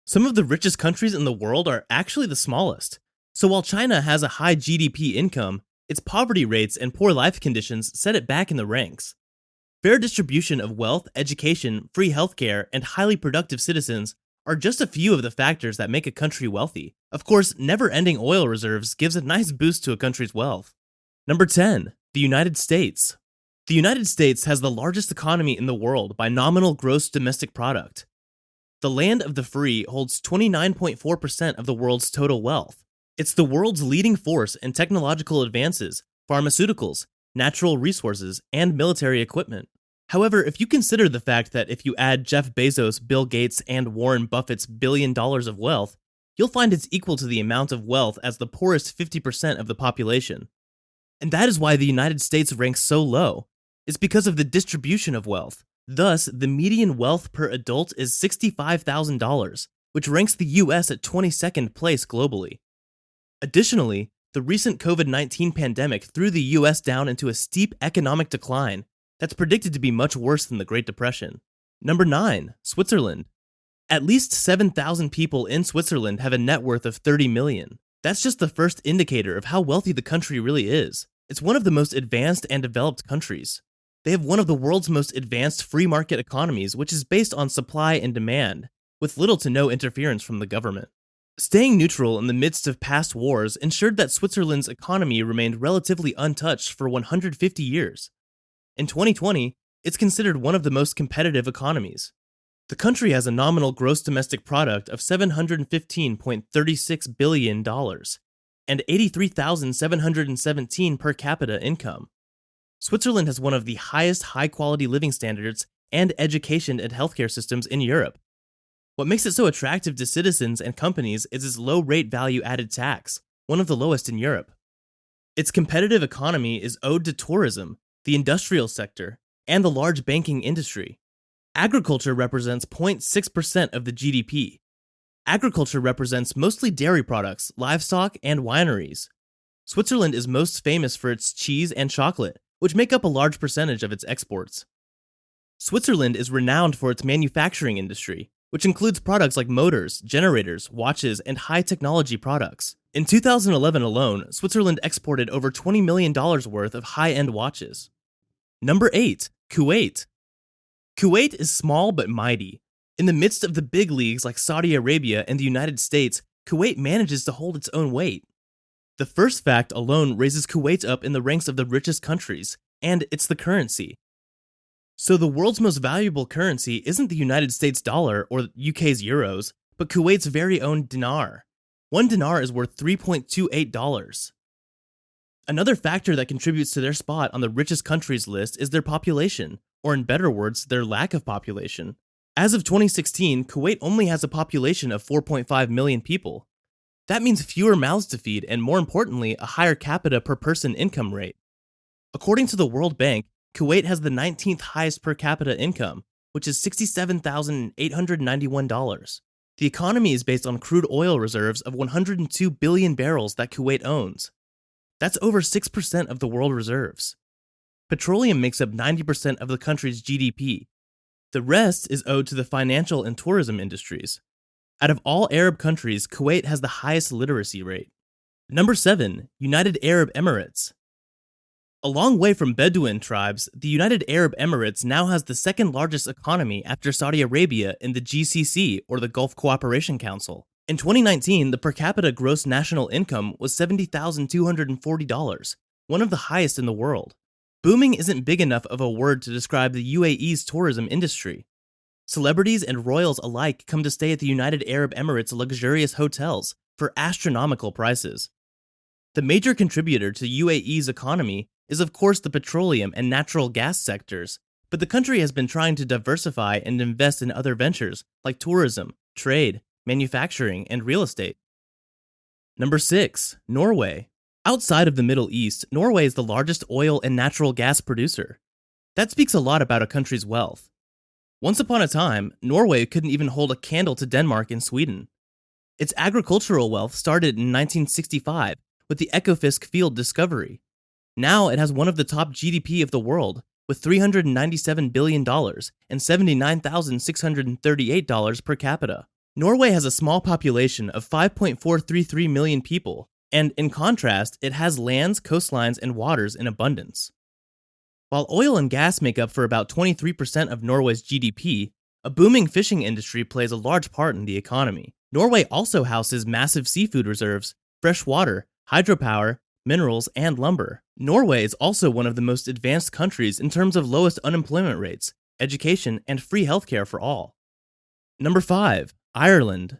Some of the richest countries in the world are actually the smallest. So while China has a high GDP income, its poverty rates and poor life conditions set it back in the ranks. Fair distribution of wealth, education, free healthcare, and highly productive citizens are just a few of the factors that make a country wealthy. Of course, never-ending oil reserves gives a nice boost to a country's wealth. Number 10. The United States. The United States has the largest economy in the world by nominal gross domestic product. The land of the free holds 29.4% of the world's total wealth. It's the world's leading force in technological advances, pharmaceuticals, natural resources, and military equipment. However, if you consider the fact that if you add Jeff Bezos, Bill Gates, and Warren Buffett's $1 billion of wealth, you'll find it's equal to the amount of wealth as the poorest 50% of the population. And that is why the United States ranks so low. It's because of the distribution of wealth. Thus, the median wealth per adult is $65,000, which ranks the US at 22nd place globally. Additionally, the recent COVID-19 pandemic threw the US down into a steep economic decline that's predicted to be much worse than the Great Depression. Number 9. Switzerland. At least 7,000 people in Switzerland have a net worth of 30 million. That's just the first indicator of how wealthy the country really is. It's one of the most advanced and developed countries. They have one of the world's most advanced free market economies, which is based on supply and demand, with little to no interference from the government. Staying neutral in the midst of past wars ensured that Switzerland's economy remained relatively untouched for 150 years. In 2020, it's considered one of the most competitive economies. The country has a nominal gross domestic product of $715.36 billion and 83,717 per capita income. Switzerland has one of the highest high-quality living standards and education and healthcare systems in Europe. What makes it so attractive to citizens and companies is its low-rate value-added tax, one of the lowest in Europe. Its competitive economy is owed to tourism, the industrial sector, and the large banking industry. Agriculture represents 0.6% of the GDP. Agriculture represents mostly dairy products, livestock, and wineries. Switzerland is most famous for its cheese and chocolate, which make up a large percentage of its exports. Switzerland is renowned for its manufacturing industry, which includes products like motors, generators, watches, and high-technology products. In 2011 alone, Switzerland exported over $20 million worth of high-end watches. Number 8. Kuwait. Kuwait is small but mighty. In the midst of the big leagues like Saudi Arabia and the United States, Kuwait manages to hold its own weight. The first fact alone raises Kuwait up in the ranks of the richest countries, and it's the currency. So the world's most valuable currency isn't the United States dollar or UK's euros, but Kuwait's very own dinar. One dinar is worth $3.28. Another factor that contributes to their spot on the richest countries list is their population, or in better words, their lack of population. As of 2016, Kuwait only has a population of 4.5 million people. That means fewer mouths to feed and, more importantly, a higher capita per person income rate. According to the World Bank, Kuwait has the 19th highest per capita income, which is $67,891. The economy is based on crude oil reserves of 102 billion barrels that Kuwait owns. That's over 6% of the world reserves. Petroleum makes up 90% of the country's GDP. The rest is owed to the financial and tourism industries. Out of all Arab countries, Kuwait has the highest literacy rate. Number 7. United Arab Emirates. A long way from Bedouin tribes, the United Arab Emirates now has the second largest economy after Saudi Arabia in the GCC, or the Gulf Cooperation Council. In 2019, the per capita gross national income was $70,240, one of the highest in the world. Booming isn't big enough of a word to describe the UAE's tourism industry. Celebrities and royals alike come to stay at the United Arab Emirates' luxurious hotels for astronomical prices. The major contributor to UAE's economy is of course the petroleum and natural gas sectors, but the country has been trying to diversify and invest in other ventures like tourism, trade, manufacturing, and real estate. Number 6. Norway. Outside of the Middle East, Norway is the largest oil and natural gas producer. That speaks a lot about a country's wealth. Once upon a time, Norway couldn't even hold a candle to Denmark and Sweden. Its agricultural wealth started in 1965 with the Ekofisk field discovery. Now it has one of the top GDP of the world, with $397 billion and $79,638 per capita. Norway has a small population of 5.433 million people, and in contrast, it has lands, coastlines, and waters in abundance. While oil and gas make up for about 23% of Norway's GDP, a booming fishing industry plays a large part in the economy. Norway also houses massive seafood reserves, fresh water, hydropower, minerals, and lumber. Norway is also one of the most advanced countries in terms of lowest unemployment rates, education, and free healthcare for all. Number 5. Ireland.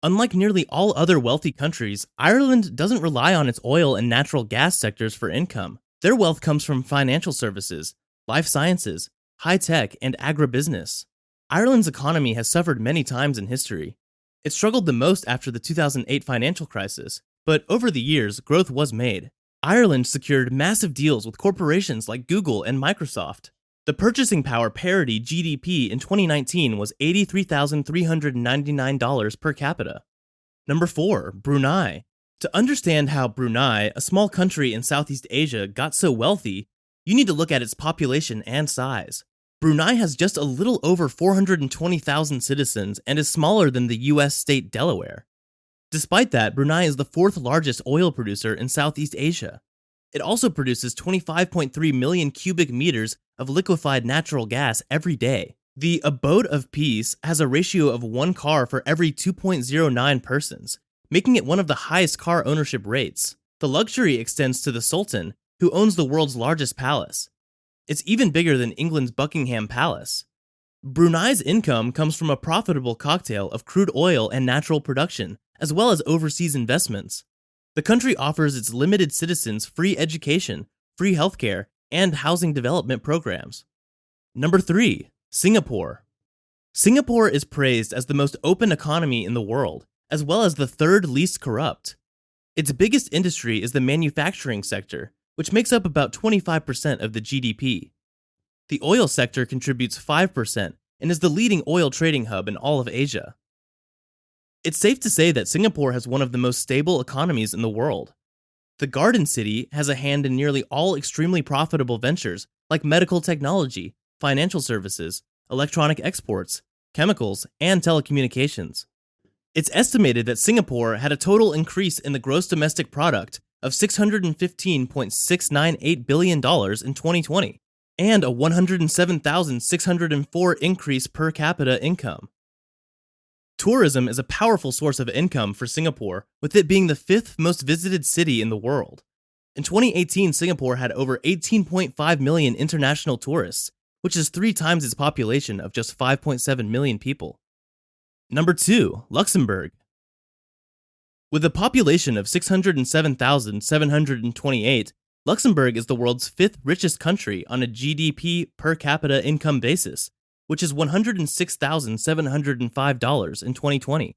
Unlike nearly all other wealthy countries, Ireland doesn't rely on its oil and natural gas sectors for income. Their wealth comes from financial services, life sciences, high tech, and agribusiness. Ireland's economy has suffered many times in history. It struggled the most after the 2008 financial crisis, but over the years, growth was made. Ireland secured massive deals with corporations like Google and Microsoft. The purchasing power parity GDP in 2019 was $83,399 per capita. Number 4. Brunei. To understand how Brunei, a small country in Southeast Asia, got so wealthy, you need to look at its population and size. Brunei has just a little over 420,000 citizens and is smaller than the US state Delaware. Despite that, Brunei is the 4th largest oil producer in Southeast Asia. It also produces 25.3 million cubic meters of liquefied natural gas every day. The Abode of Peace has a ratio of 1 car for every 2.09 persons, making it one of the highest car ownership rates. The luxury extends to the Sultan, who owns the world's largest palace. It's even bigger than England's Buckingham Palace. Brunei's income comes from a profitable cocktail of crude oil and natural production, as well as overseas investments. The country offers its limited citizens free education, free healthcare, and housing development programs. Number 3. Singapore. Singapore is praised as the most open economy in the world, as well as the 3rd least corrupt. Its biggest industry is the manufacturing sector, which makes up about 25% of the GDP. The oil sector contributes 5% and is the leading oil trading hub in all of Asia. It's safe to say that Singapore has one of the most stable economies in the world. The Garden City has a hand in nearly all extremely profitable ventures like medical technology, financial services, electronic exports, chemicals, and telecommunications. It's estimated that Singapore had a total increase in the gross domestic product of $615.698 billion in 2020, and a $107,604 increase per capita income. Tourism is a powerful source of income for Singapore, with it being the 5th most visited city in the world. In 2018, Singapore had over 18.5 million international tourists, which is 3 times its population of just 5.7 million people. Number 2. Luxembourg. With a population of 607,728, Luxembourg is the world's 5th richest country on a GDP per capita income basis, which is $106,705 in 2020.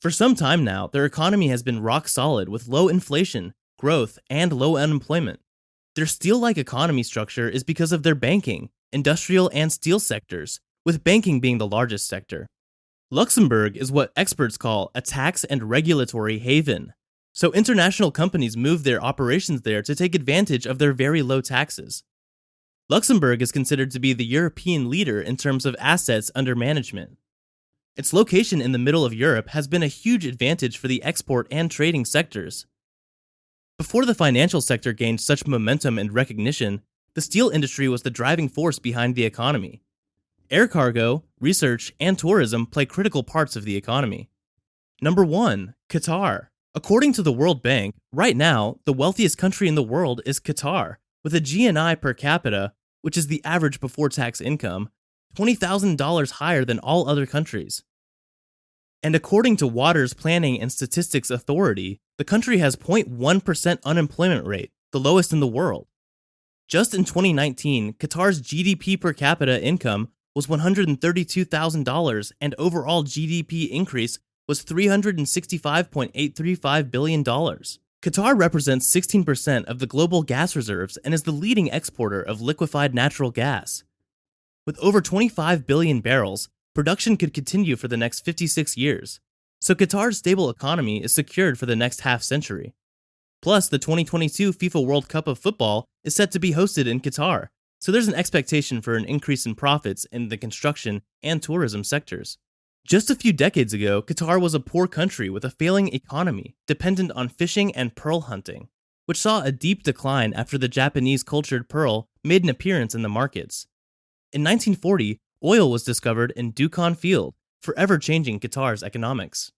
For some time now, their economy has been rock solid with low inflation, growth, and low unemployment. Their steel-like economy structure is because of their banking, industrial, and steel sectors, with banking being the largest sector. Luxembourg is what experts call a tax and regulatory haven, so international companies move their operations there to take advantage of their very low taxes. Luxembourg is considered to be the European leader in terms of assets under management. Its location in the middle of Europe has been a huge advantage for the export and trading sectors. Before the financial sector gained such momentum and recognition, the steel industry was the driving force behind the economy. Air cargo, research, and tourism play critical parts of the economy. Number 1. Qatar. According to the World Bank, right now, the wealthiest country in the world is Qatar, with a GNI per capita, which is the average before-tax income, $20,000 higher than all other countries. And according to Waters Planning and Statistics Authority, the country has 0.1% unemployment rate, the lowest in the world. Just in 2019, Qatar's GDP per capita income was $132,000, and overall GDP increase was $365.835 billion. Qatar represents 16% of the global gas reserves and is the leading exporter of liquefied natural gas. With over 25 billion barrels, production could continue for the next 56 years, so Qatar's stable economy is secured for the next half-century. Plus, the 2022 FIFA World Cup of Football is set to be hosted in Qatar, so there's an expectation for an increase in profits in the construction and tourism sectors. Just a few decades ago, Qatar was a poor country with a failing economy, dependent on fishing and pearl hunting, which saw a deep decline after the Japanese cultured pearl made an appearance in the markets. In 1940, oil was discovered in Dukan Field, forever changing Qatar's economics.